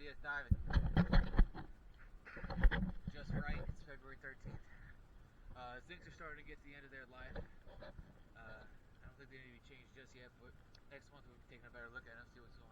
DS diving. Just right, it's February 13th. Zincs are starting to get to the end of their life. I don't think they need to be changed just yet, but next month we'll be taking a better look at them, see what's going on.